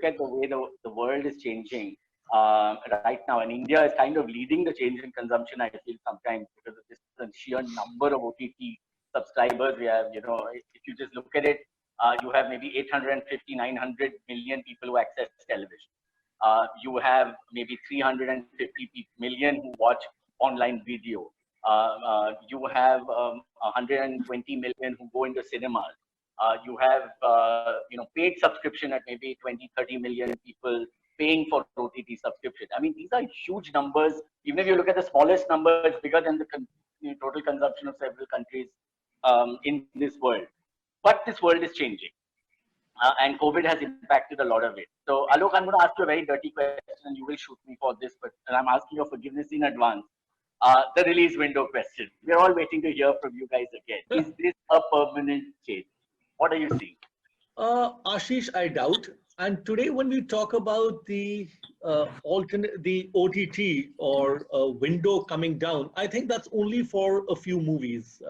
at the way the world is changing right now, and India is kind of leading the change in consumption, I feel sometimes, because of this the sheer number of OTT subscribers we have. If you just look at it, you have maybe 850, 900 million people who access television. You have maybe 350 million who watch online video. You have 120 million who go into cinemas. You have paid subscription at maybe 20, 30 million people paying for OTT subscription. I mean, these are huge numbers. Even if you look at the smallest number, it's bigger than the total consumption of several countries in this world. But this world is changing. And COVID has impacted a lot of it. So, Alok, I'm going to ask you a very dirty question, and you will shoot me for this, but I'm asking your forgiveness in advance. The release window question. We're all waiting to hear from you guys again. Is this a permanent change? What are you seeing? Ashish, I doubt. And today, when we talk about the the OTT or window coming down, I think that's only for a few movies.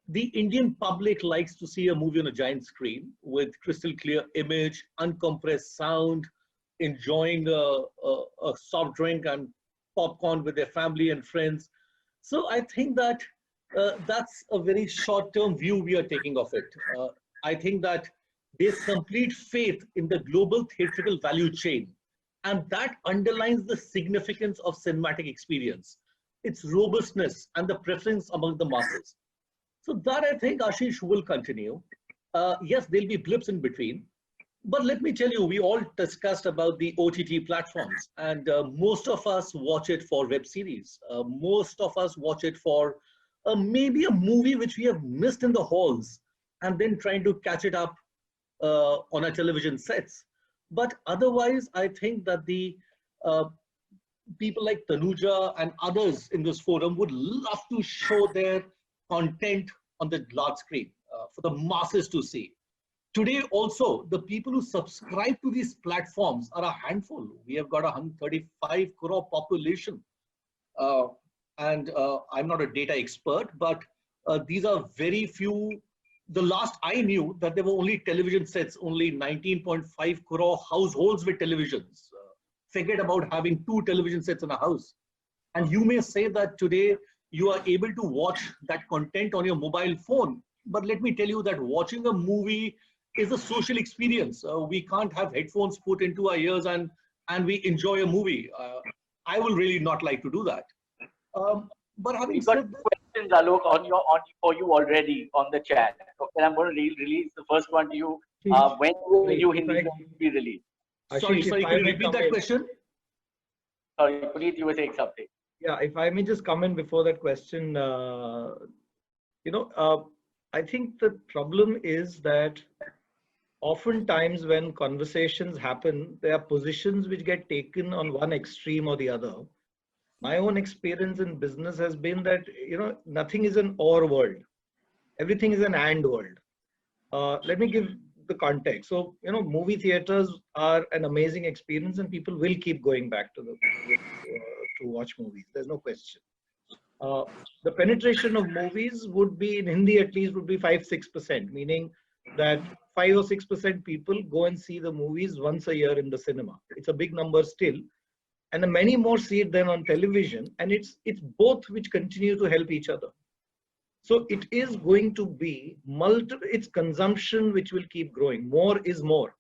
The Indian public likes to see a movie on a giant screen with crystal clear image, uncompressed sound, enjoying a soft drink and popcorn with their family and friends. So I think that that's a very short-term view we are taking of it. I think that there's complete faith in the global theatrical value chain, and that underlines the significance of cinematic experience, its robustness, and the preference among the masses. So that, I think, Ashish, will continue. Yes, there'll be blips in between, but let me tell you, we all discussed about the OTT platforms, and most of us watch it for web series. Most of us watch it for maybe a movie which we have missed in the halls, and then trying to catch it up on our television sets. But otherwise, I think that the people like Tanuja and others in this forum would love to show their content on the large screen for the masses to see. Today also, the people who subscribe to these platforms are a handful. We have got 135 crore population. And I'm not a data expert, but these are very few. The last I knew that there were only television sets, only 19.5 crore households with televisions. Forget about having 2 television sets in a house. And you may say that today you are able to watch that content on your mobile phone. But let me tell you that watching a movie is a social experience. We can't have headphones put into our ears and we enjoy a movie. I will really not like to do that. But having said that, questions, Alok, for you already on the chat. Okay, I'm going to release the first one to you. When will you Hindi be released? Sorry, can you repeat that question? Sorry, Puneet, you were saying something. Yeah, if I may just come in before that question, I think the problem is that oftentimes when conversations happen, there are positions which get taken on one extreme or the other. My own experience in business has been that, nothing is an or world. Everything is an and world. Let me give the context. So, movie theaters are an amazing experience and people will keep going back to to watch movies. There's no question. The penetration of movies would be, in Hindi at least, would be 5-6%, meaning that 5 or 6% people go and see the movies once a year in the cinema. It's a big number still. And many more see it then on television, and it's both which continue to help each other. So it is going to be it's consumption which will keep growing. More is more.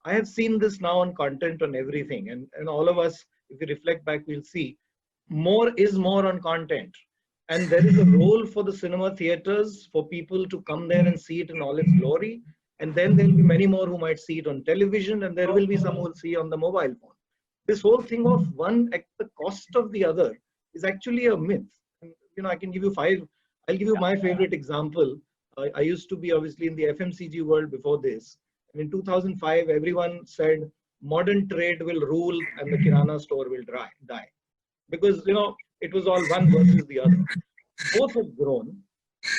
I have seen this now on content on everything, and all of us, if we reflect back, we'll see more is more on content. And there is a role for the cinema theaters for people to come there and see it in all its glory. And then there'll be many more who might see it on television, and there will be some who will see on the mobile phone. This whole thing of one at the cost of the other is actually a myth. And, I can give you 5. I'll give you my favorite example. I used to be obviously in the FMCG world before this. And in 2005, everyone said modern trade will rule and the Kirana store will die. Because, it was all one versus the other. Both have grown,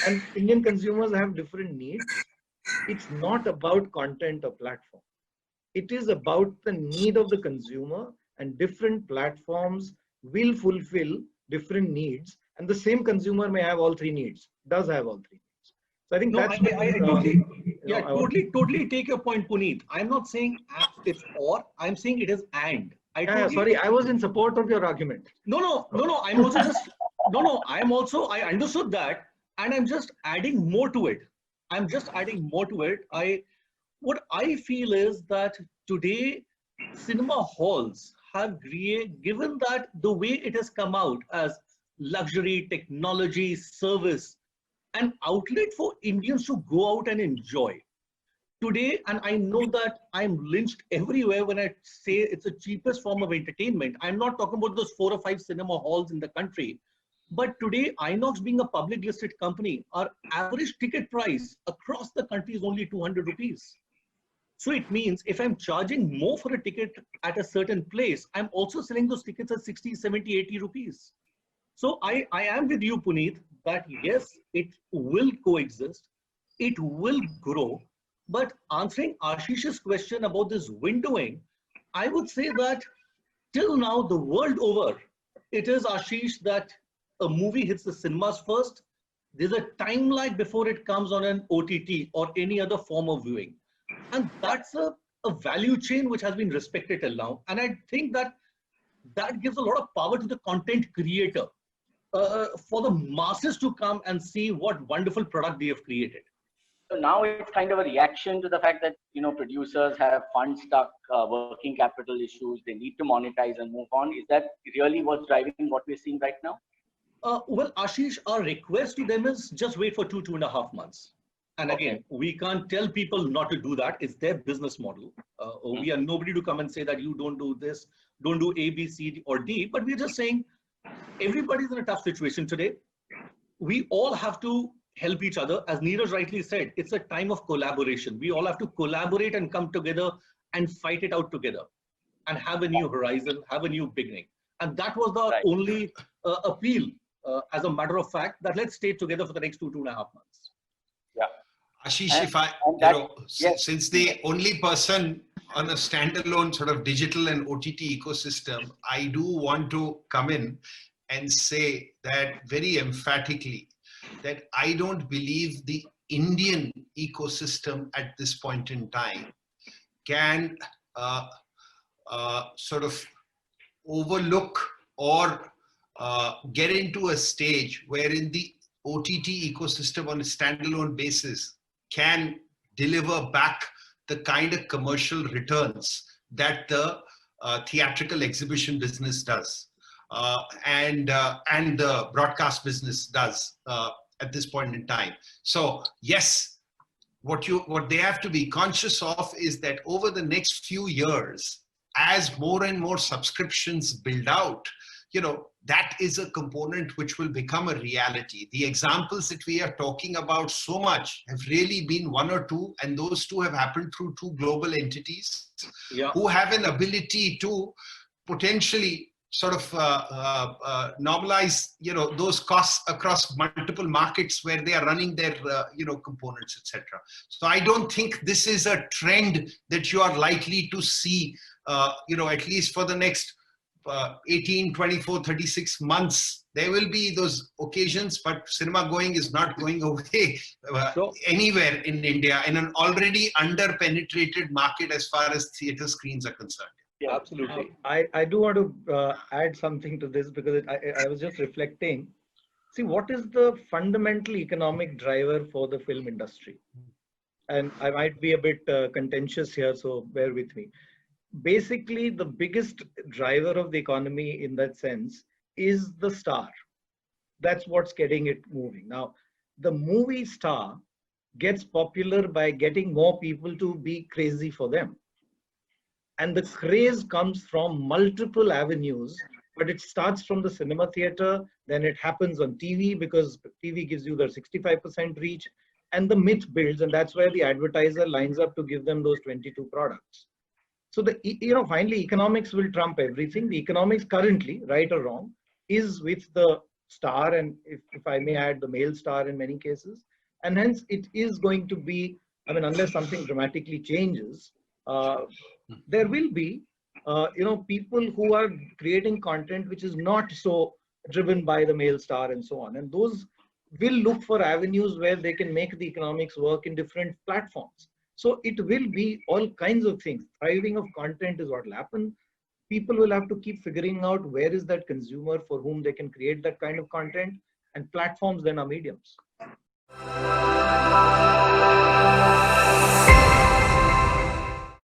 and Indian consumers have different needs. It's not about content or platform. It is about the need of the consumer, and different platforms will fulfill different needs. And the same consumer may have all 3 needs, does have all 3 needs. So I think that's I totally take your point, Puneet. I'm not saying apps it's or. I'm saying it is and. Sorry, I was in support of your argument. No. I'm also just no. I understood that, and I'm just adding more to it. What I feel is that today cinema halls have given that the way it has come out as luxury, technology, service, an outlet for Indians to go out and enjoy. Today, and I know that I'm lynched everywhere when I say it's the cheapest form of entertainment. I'm not talking about those 4 or 5 cinema halls in the country. But today, Inox being a public listed company, our average ticket price across the country is only 200 rupees. So it means if I'm charging more for a ticket at a certain place, I'm also selling those tickets at 60, 70, 80 rupees. So I am with you, Puneet, that yes, it will coexist, it will grow. But answering Ashish's question about this windowing, I would say that till now, the world over, it is, Ashish, that a movie hits the cinemas first. There's a time lag before it comes on an OTT or any other form of viewing. And that's a value chain which has been respected till now. And I think that gives a lot of power to the content creator for the masses to come and see what wonderful product they have created. So now it's kind of a reaction to the fact that, producers have funds stuck, working capital issues, they need to monetize and move on. Is that really what's driving what we're seeing right now? Well, Ashish, our request to them is just wait for 2.5 months. And again, we can't tell people not to do that. It's their business model. We are nobody to come and say that you don't do this, don't do A, B, C, or D. But we're just saying everybody's in a tough situation today. We all have to help each other. As Neeraj rightly said, it's a time of collaboration. We all have to collaborate and come together and fight it out together and have a new horizon, have a new beginning. And that was the only appeal, as a matter of fact, that let's stay together for the next 2.5 months. Yeah. Ashish, since the only person on a standalone sort of digital and OTT ecosystem, I do want to come in and say that very emphatically that I don't believe the Indian ecosystem at this point in time can sort of overlook or get into a stage wherein the OTT ecosystem on a standalone basis can deliver back the kind of commercial returns that the theatrical exhibition business does and the broadcast business does at this point in time. So yes, what they have to be conscious of is that over the next few years, as more and more subscriptions build out, that is a component which will become a reality. The examples that we are talking about so much have really been 1 or 2, and those 2 have happened through 2 global entities who have an ability to potentially sort of normalize, those costs across multiple markets where they are running their, components, etc. So I don't think this is a trend that you are likely to see, at least for the next 18, 24, 36 months. There will be those occasions, but cinema going is not going away anywhere in India, in an already under-penetrated market as far as theater screens are concerned. Yeah, absolutely. I do want to add something to this because I was just reflecting. See, what is the fundamental economic driver for the film industry? And I might be a bit contentious here, so bear with me. Basically, the biggest driver of the economy in that sense is the star. That's what's getting it moving. Now, the movie star gets popular by getting more people to be crazy for them. And the craze comes from multiple avenues, but it starts from the cinema theater, then it happens on TV because TV gives you the 65% reach, and the myth builds, and that's where the advertiser lines up to give them those 22 products. So finally economics will trump everything. The economics currently, right or wrong, is with the star, and if I may add, the male star in many cases. And hence it is going to be, unless something dramatically changes, there will be, people who are creating content which is not so driven by the male star and so on. And those will look for avenues where they can make the economics work in different platforms. So it will be all kinds of things. Thriving of content is what will happen. People will have to keep figuring out where is that consumer for whom they can create that kind of content, and platforms then are mediums.